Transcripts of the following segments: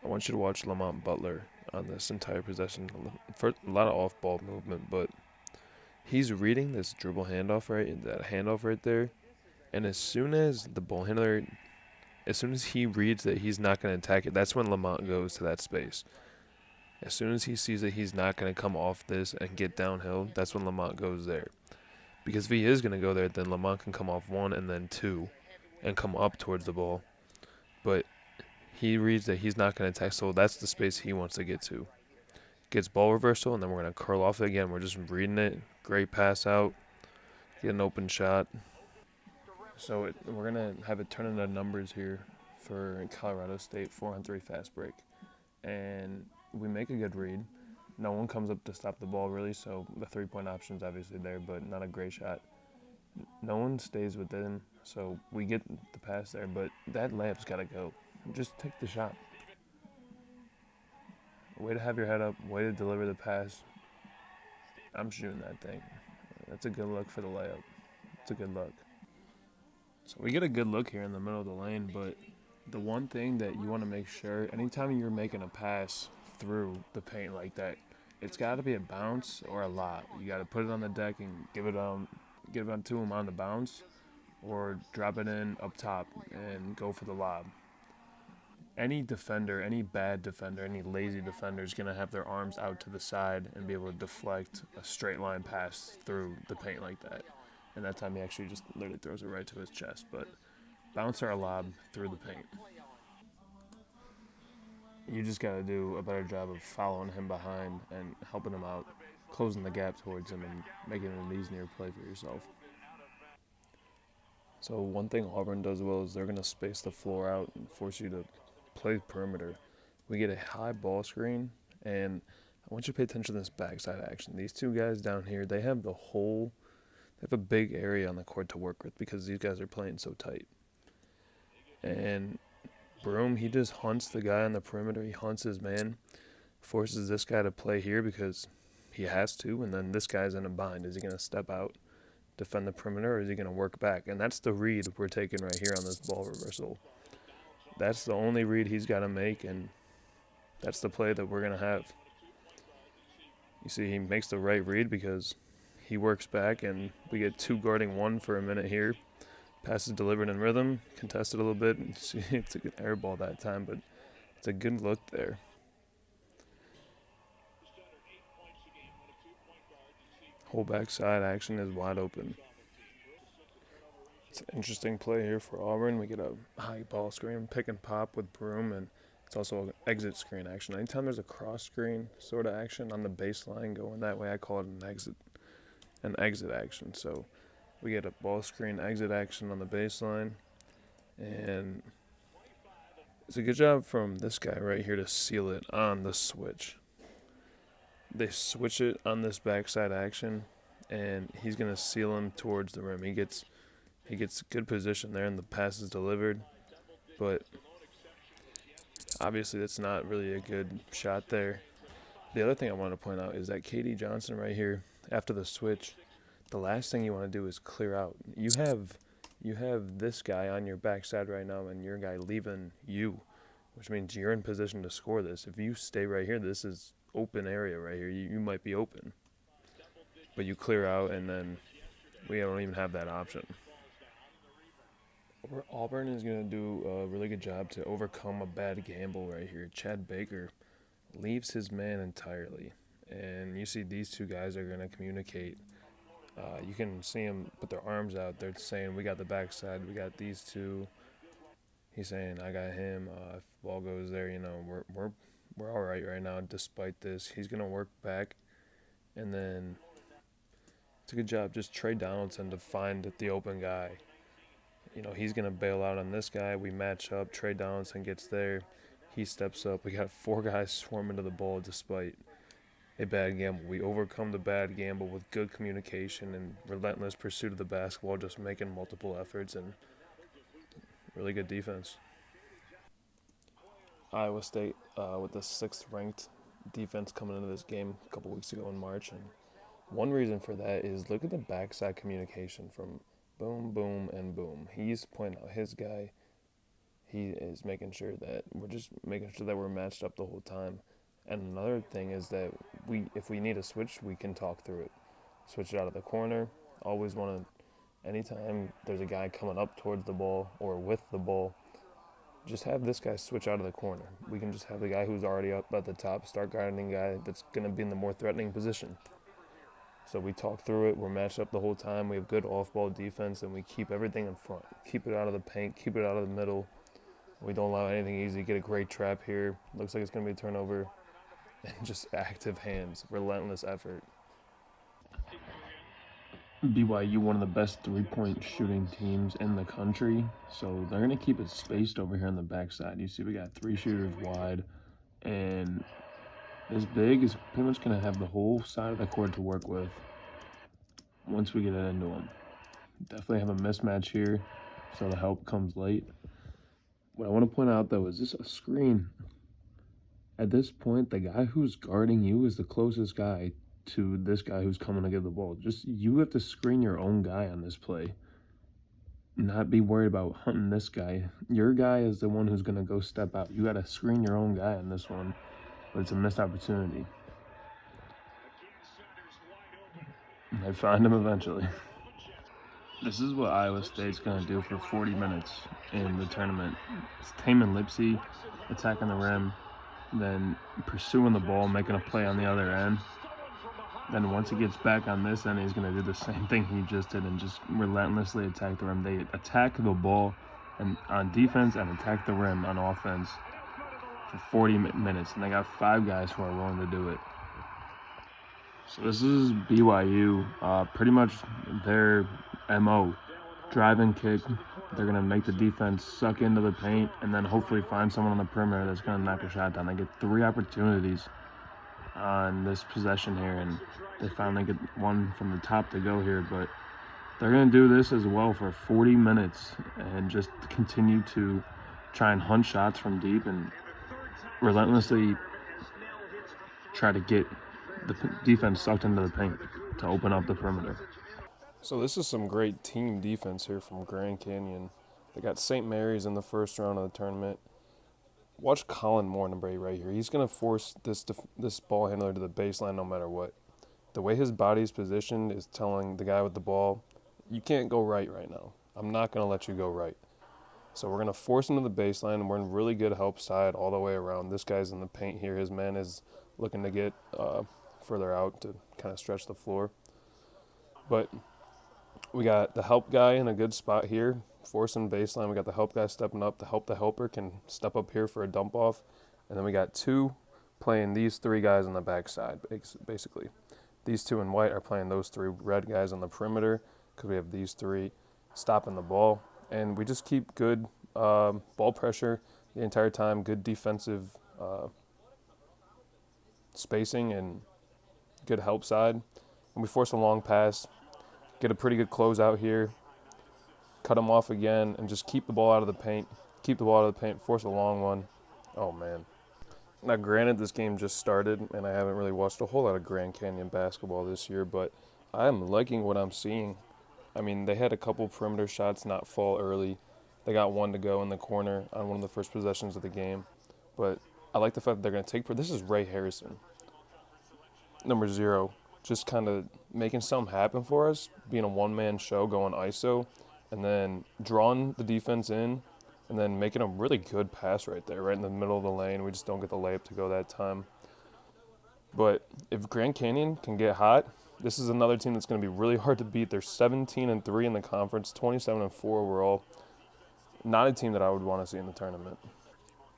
I want you to watch Lamont Butler on this entire possession. For a lot of off-ball movement, but he's reading this dribble handoff right there, and as soon as he reads that he's not going to attack it, that's when Lamont goes to that space. As soon as he sees that he's not going to come off this and get downhill, that's when Lamont goes there. Because if he is going to go there, then Lamont can come off one and then two and come up towards the ball. But he reads that he's not going to attack, so that's the space he wants to get to. Gets ball reversal, and then we're going to curl off it again. We're just reading it. Great pass out. Get an open shot. So we're going to have it turn into numbers here for Colorado State 4-on-3 fast break. And we make a good read. No one comes up to stop the ball, really, so the three-point option's obviously there, but not a great shot. No one stays within, so we get the pass there, but that layup's got to go. Just take the shot. Way to have your head up, way to deliver the pass. I'm shooting that thing. That's a good look for the layup. It's a good look. So we get a good look here in the middle of the lane, but the one thing that you want to make sure, anytime you're making a pass through the paint like that, it's got to be a bounce or a lob. You got to put it on the deck and give it on to him on the bounce, or drop it in up top and go for the lob. Any defender, any bad defender, any lazy defender is going to have their arms out to the side and be able to deflect a straight line pass through the paint like that. And that time he actually just literally throws it right to his chest. But bounce or a lob through the paint. You just got to do a better job of following him behind and helping him out, closing the gap towards him and making it an easier play for yourself. So one thing Auburn does well is they're going to space the floor out and force you to play perimeter. We get a high ball screen, and I want you to pay attention to this backside action. These two guys down here, they have a big area on the court to work with because these guys are playing so tight. And Broom, he just hunts the guy on the perimeter. He hunts his man, forces this guy to play here because he has to, and then this guy's in a bind. Is he going to step out, defend the perimeter, or is he going to work back? And that's the read we're taking right here on this ball reversal. That's the only read he's got to make, and that's the play that we're going to have. You see, he makes the right read because he works back, and we get two guarding one for a minute here. Passes delivered in rhythm, contested a little bit. It's a good air ball that time, but it's a good look there. Whole backside action is wide open. It's an interesting play here for Auburn. We get a high ball screen, pick and pop with Broom, and it's also an exit screen action. Anytime there's a cross screen sort of action on the baseline going that way, I call it an exit action. So we get a ball screen exit action on the baseline, and it's a good job from this guy right here to seal it on the switch. They switch it on this backside action, and he's gonna seal him towards the rim. He gets good position there, and the pass is delivered, but obviously that's not really a good shot there. The other thing I want to point out is that KD Johnson right here, after the switch, the last thing you want to do is clear out. You have this guy on your backside right now, and your guy leaving you, which means you're in position to score this. If you stay right here, this is open area right here. You might be open, but you clear out, and then we don't even have that option. Auburn is going to do a really good job to overcome a bad gamble right here. Chad Baker leaves his man entirely, and you see these two guys are going to communicate. You can see them put their arms out. They're saying, "We got the backside. We got these two." He's saying, "I got him." If the ball goes there, we're all right now. Despite this, he's going to work back, and then it's a good job. Just Trey Donaldson to find the open guy. He's going to bail out on this guy. We match up. Trey Donaldson gets there. He steps up. We got four guys swarming to the ball despite a bad gamble. We overcome the bad gamble with good communication and relentless pursuit of the basketball, just making multiple efforts and really good defense. Iowa State with the sixth-ranked defense coming into this game a couple weeks ago in March. And one reason for that is look at the backside communication from boom, boom, and boom. He's pointing out his guy. he is making sure that we're matched up the whole time. And another thing is that if we need a switch, we can talk through it. Switch it out of the corner. Always want to, anytime there's a guy coming up towards the ball or with the ball, just have this guy switch out of the corner. We can just have the guy who's already up at the top start guarding the guy that's going to be in the more threatening position. So we talk through it. We're matched up the whole time. We have good off-ball defense, and we keep everything in front. Keep it out of the paint. Keep it out of the middle. We don't allow anything easy. Get a great trap here. Looks like it's going to be a turnover. And just active hands. Relentless effort. BYU, one of the best three-point shooting teams in the country. So they're going to keep it spaced over here on the backside. You see we got 3 shooters wide. And this big is pretty much going to have the whole side of the court to work with once we get it into them. Definitely have a mismatch here, so the help comes late. What I want to point out, though, is this a screen? At this point, the guy who's guarding you is the closest guy to this guy who's coming to get the ball. Just you have to screen your own guy on this play. Not be worried about hunting this guy. Your guy is the one who's going to go step out. You got to screen your own guy on this one, but it's a missed opportunity. They find him eventually. This is what Iowa State's going to do for 40 minutes in the tournament. It's Taman Lipsey attacking the rim, then pursuing the ball, making a play on the other end. Then once he gets back on this end, he's going to do the same thing he just did and just relentlessly attack the rim. They attack the ball and on defense and attack the rim on offense for 40 minutes. And they got 5 guys who are willing to do it. So this is BYU, pretty much their MO. Drive and kick. They're going to make the defense suck into the paint and then hopefully find someone on the perimeter that's going to knock a shot down. They get 3 opportunities on this possession here, and they finally get one from the top to go here. But they're going to do this as well for 40 minutes and just continue to try and hunt shots from deep and relentlessly try to get the defense sucked into the paint to open up the perimeter. So this is some great team defense here from Grand Canyon. They got St. Mary's in the first round of the tournament. Watch Colin Moore, number 8, right here. He's going to force this ball handler to the baseline no matter what. The way his body's positioned is telling the guy with the ball, you can't go right now. I'm not going to let you go right. So we're going to force him to the baseline, and we're in really good help side all the way around. This guy's in the paint here. His man is looking to get further out to kind of stretch the floor. But we got the help guy in a good spot here, forcing baseline. We got the help guy stepping up to help the helper can step up here for a dump off. And then we got 2 playing these 3 guys on the backside, basically. These 2 in white are playing those 3 red guys on the perimeter because we have these 3 stopping the ball. And we just keep good ball pressure the entire time, good defensive spacing and good help side. And we force a long pass, get a pretty good closeout here, cut them off again, and just keep the ball out of the paint. Keep the ball out of the paint, force a long one. Oh, man. Now, granted, this game just started, and I haven't really watched a whole lot of Grand Canyon basketball this year, but I'm liking what I'm seeing. I mean, they had a couple perimeter shots not fall early. They got 1 to go in the corner on one of the first possessions of the game. But I like the fact that they're going to take – this is Ray Harrison, number 0, just kind of making something happen for us, being a one-man show, going ISO, and then drawing the defense in, and then making a really good pass right there, right in the middle of the lane. We just don't get the layup to go that time. But if Grand Canyon can get hot, this is another team that's going to be really hard to beat. They're 17-3 in the conference, 27-4 overall. Not a team that I would want to see in the tournament.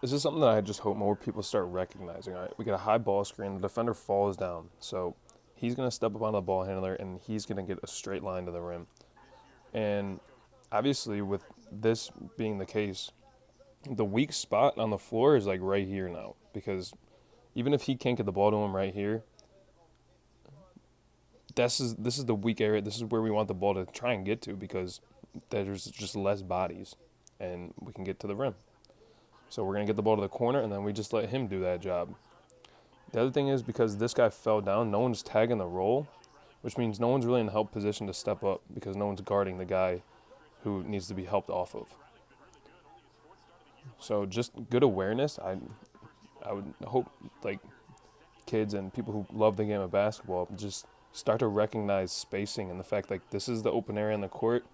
This is something that I just hope more people start recognizing. All right, we get a high ball screen. The defender falls down. So he's going to step up on the ball handler, and he's going to get a straight line to the rim. And obviously, with this being the case, the weak spot on the floor is like right here now, because even if he can't get the ball to him right here, this is the weak area. This is where we want the ball to try and get to, because there's just less bodies, and we can get to the rim. So we're going to get the ball to the corner, and then we just let him do that job. The other thing is, because this guy fell down, no one's tagging the roll, which means no one's really in help position to step up, because no one's guarding the guy who needs to be helped off of. So just good awareness. I would hope like kids and people who love the game of basketball just start to recognize spacing and the fact like this is the open area in the court.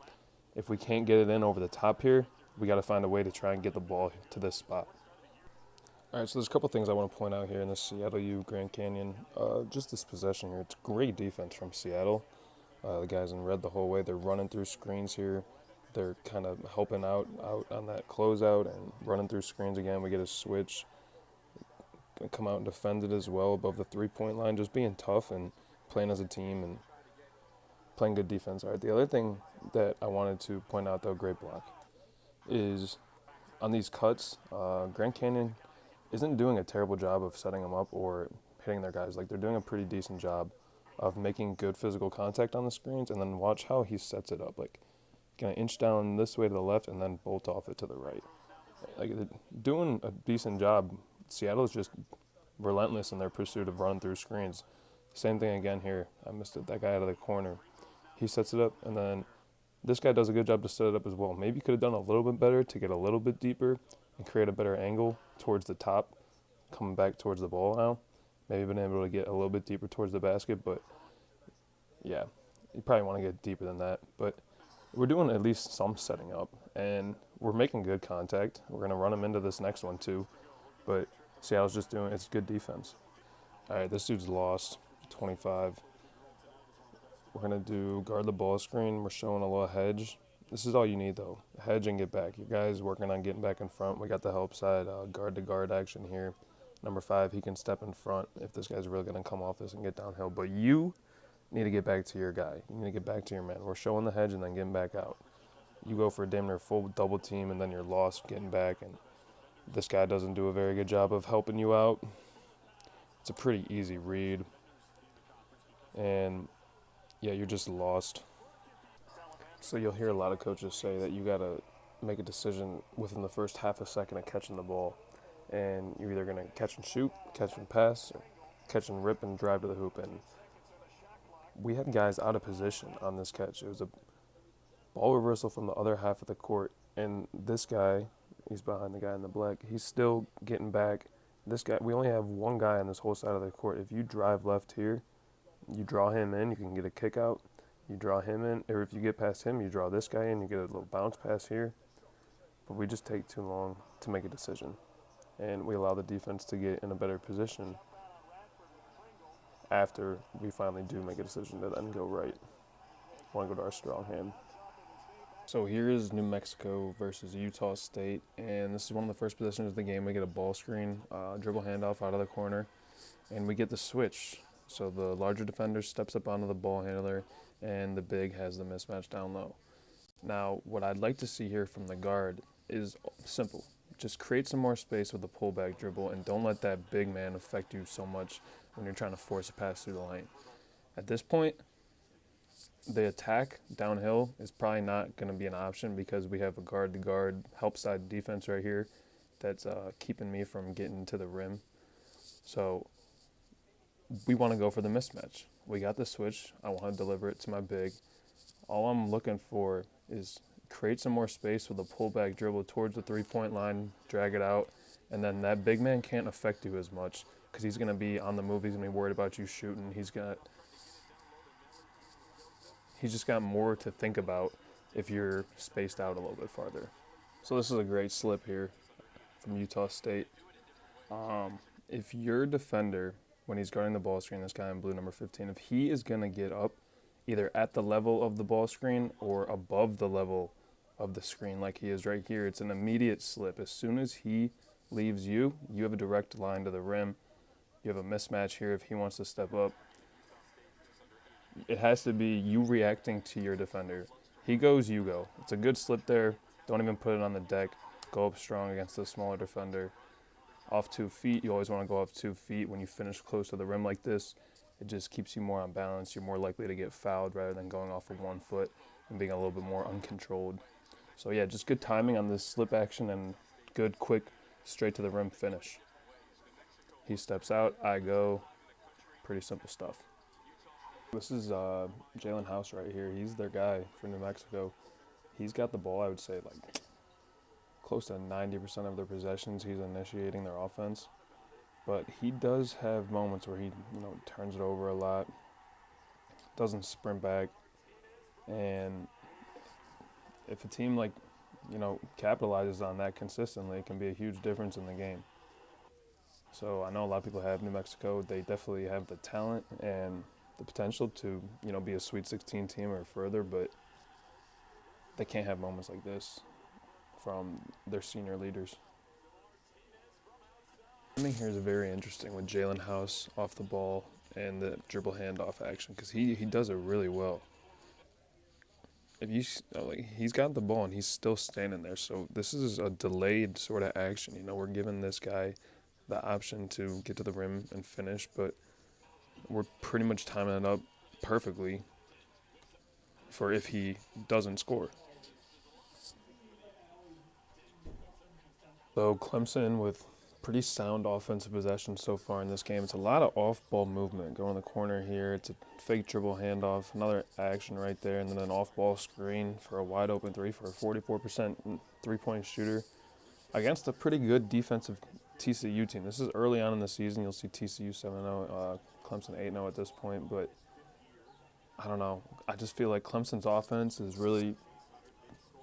If we can't get it in over the top here, we got to find a way to try and get the ball to this spot. All right, so there's a couple things I want to point out here in the Seattle U Grand Canyon. Just this possession here, it's great defense from Seattle. The guys in red the whole way. They're running through screens here. They're kind of helping out on that closeout and running through screens again. We get a switch. Come out and defend it as well above the three-point line. Just being tough and playing as a team and playing good defense. All right, the other thing that I wanted to point out, though, great block, is on these cuts, Grand Canyon isn't doing a terrible job of setting them up or hitting their guys. Like, they're doing a pretty decent job of making good physical contact on the screens, and then watch how he sets it up. Like, gonna inch down this way to the left and then bolt off it to the right. Like, doing a decent job. Seattle's just relentless in their pursuit of running through screens. Same thing again here. I missed it. That guy out of the corner. He sets it up, and then this guy does a good job to set it up as well. Maybe could have done a little bit better to get a little bit deeper and create a better angle towards the top, coming back towards the ball now. Maybe been able to get a little bit deeper towards the basket, but yeah, you probably want to get deeper than that. But we're doing at least some setting up, and we're making good contact. We're going to run them into this next one too, but Seattle's just doing it's good defense. All right, this dude's lost, 25. We're going to do guard the ball screen. We're showing a little hedge. This is all you need, though. Hedge and get back. Your guy's working on getting back in front. We got the help side, guard-to-guard action here. Number 5, he can step in front if this guy's really going to come off this and get downhill. But you need to get back to your guy. You need to get back to your man. We're showing the hedge and then getting back out. You go for a damn near full double team, and then you're lost getting back. And this guy doesn't do a very good job of helping you out. It's a pretty easy read. And, yeah, you're just lost. So you'll hear a lot of coaches say that you got to make a decision within the first half a second of catching the ball. And you're either going to catch and shoot, catch and pass, or catch and rip and drive to the hoop. And we had guys out of position on this catch. It was a ball reversal from the other half of the court. And this guy, he's behind the guy in the black, he's still getting back. This guy, we only have one guy on this whole side of the court. If you drive left here, you draw him in, you can get a kick out. You draw him in, or if you get past him, you draw this guy in, you get a little bounce pass here. But we just take too long to make a decision. And we allow the defense to get in a better position after we finally do make a decision to then go right. Want to go to our strong hand. So here is New Mexico versus Utah State, and this is one of the first possessions of the game. We get a ball screen, dribble handoff out of the corner, and we get the switch. So the larger defender steps up onto the ball handler, and the big has the mismatch down low. Now, what I'd like to see here from the guard is simple. Just create some more space with the pullback dribble, and don't let that big man affect you so much when you're trying to force a pass through the lane. At this point, the attack downhill is probably not going to be an option because we have a guard-to-guard help side defense right here that's keeping me from getting to the rim. So we want to go for the mismatch. We got the switch. I want to deliver it to my big. All I'm looking for is create some more space with a pullback dribble towards the three-point line, drag it out, and then that big man can't affect you as much because he's going to be on the move. He's going to be worried about you shooting. He's just got more to think about if you're spaced out a little bit farther. So this is a great slip here from Utah State. If your defender, when he's guarding the ball screen, this guy in blue, number 15, if he is going to get up either at the level of the ball screen or above the level of the screen like he is right here, it's an immediate slip. As soon as he leaves you, you have a direct line to the rim. You have a mismatch here if he wants to step up. It has to be you reacting to your defender. He goes, you go. It's a good slip there. Don't even put it on the deck. Go up strong against the smaller defender. Off 2 feet, you always want to go off 2 feet when you finish close to the rim like this. It just keeps you more on balance. You're more likely to get fouled rather than going off of 1 foot and being a little bit more uncontrolled. So yeah, just good timing on this slip action and good, quick, straight to the rim finish. He steps out, I go. Pretty simple stuff. This is Jalen House right here. He's their guy for New Mexico. He's got the ball, I would say, like close to 90% of their possessions, he's initiating their offense. But he does have moments where he, turns it over a lot, doesn't sprint back, and if a team capitalizes on that consistently, it can be a huge difference in the game. So I know a lot of people have New Mexico. They definitely have the talent and the potential to, be a Sweet 16 team or further, but they can't have moments like this from their senior leaders. I think here's very interesting with Jalen House off the ball and the dribble handoff action because he does it really well. If you he's got the ball and he's still standing there, so this is a delayed sort of action. We're giving this guy the option to get to the rim and finish, but we're pretty much timing it up perfectly for if he doesn't score. So Clemson with pretty sound offensive possession so far in this game. It's a lot of off-ball movement. Go in the corner here. It's a fake dribble handoff. Another action right there. And then an off-ball screen for a wide-open three for a 44% three-point shooter against a pretty good defensive TCU team. This is early on in the season. You'll see TCU 7-0, Clemson 8-0 at this point. But I don't know. I just feel like Clemson's offense is really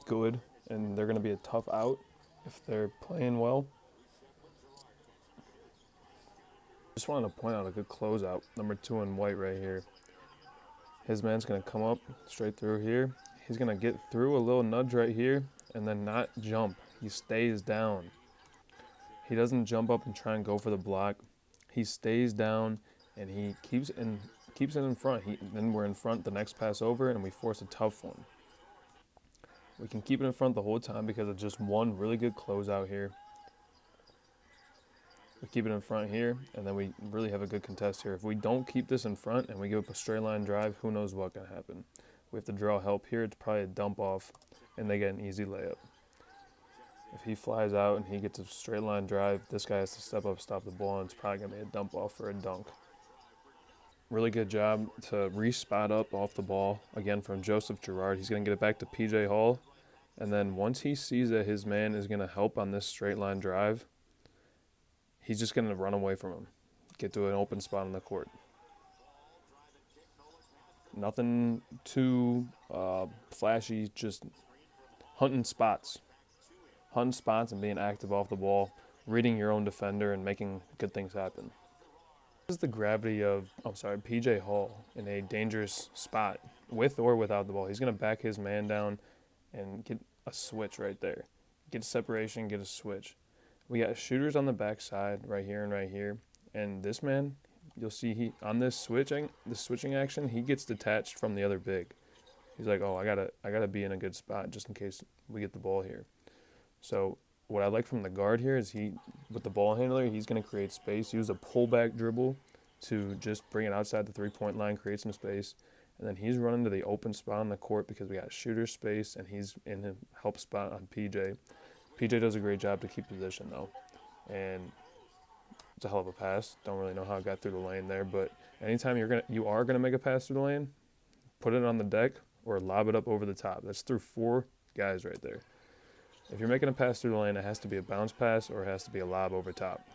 good, and they're going to be a tough out if they're playing well. Just wanted to point out a good closeout. Number 2 in white right here. His man's going to come up straight through here. He's going to get through a little nudge right here and then not jump. He stays down. He doesn't jump up and try and go for the block. He stays down and he keeps it in front. Then we're in front the next pass over and we force a tough one. We can keep it in front the whole time because of just one really good closeout here. We keep it in front here, and then we really have a good contest here. If we don't keep this in front and we give up a straight line drive, who knows what can happen. We have to draw help here. It's probably a dump off, and they get an easy layup. If he flies out and he gets a straight line drive, this guy has to step up, stop the ball, and it's probably going to be a dump off for a dunk. Really good job to re-spot up off the ball, again from Joseph Girard. He's going to get it back to P.J. Hall, and then once he sees that his man is going to help on this straight line drive, he's just going to run away from him, get to an open spot on the court. Nothing too flashy, just hunting spots and being active off the ball, reading your own defender and making good things happen. This is the gravity of, P.J. Hall in a dangerous spot with or without the ball. He's going to back his man down and get a switch right there. Get separation, get a switch. We got shooters on the backside right here and right here. And this man, you'll see he on this switching action, he gets detached from the other big. He's like, oh, I gotta be in a good spot just in case we get the ball here. So what I like from the guard here is with the ball handler, he's gonna create space, use a pullback dribble to just bring it outside the 3-point line, create some space. And then he's running to the open spot on the court because we got shooter space and he's in a help spot on PJ. PJ does a great job to keep position, though. And it's a hell of a pass. Don't really know how it got through the lane there, but anytime you are gonna make a pass through the lane, put it on the deck or lob it up over the top. That's through 4 guys right there. If you're making a pass through the lane, it has to be a bounce pass or it has to be a lob over top.